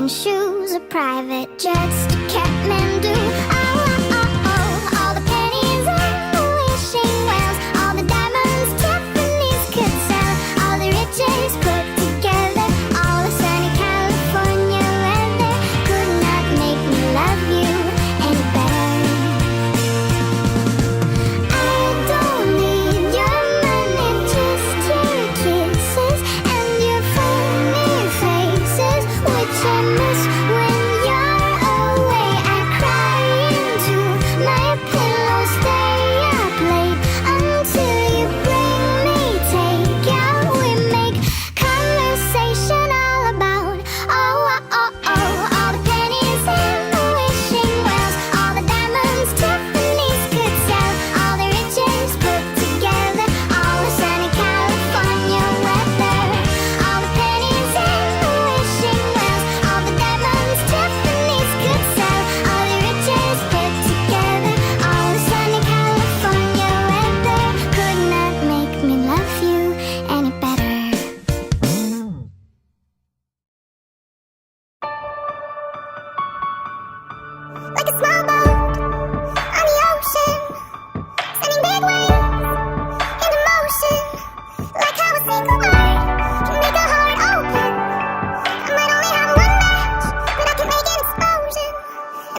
in shoes or private jets to Kathmandu. Oh, oh, oh, all the pennies and the wishing wells, all the diamonds Tiffany's could sell, all the riches put together, all the sunny California weather could not make me love you any better. I don't need your money, just your kisses and your funny faces, which I miss when you're away. I cry into my pillow, stay up late until you bring me takeout. We make conversation all about oh, oh, oh, oh, all the pennies and the wishing wells, all the diamonds Tiffany's could sell, all the riches put together, all the sunny California weather, all the pennies and the wishing wells, all the diamonds Tiffany's could sell, all the riches put together, all the sunny California weather could not make me love you any better. Like a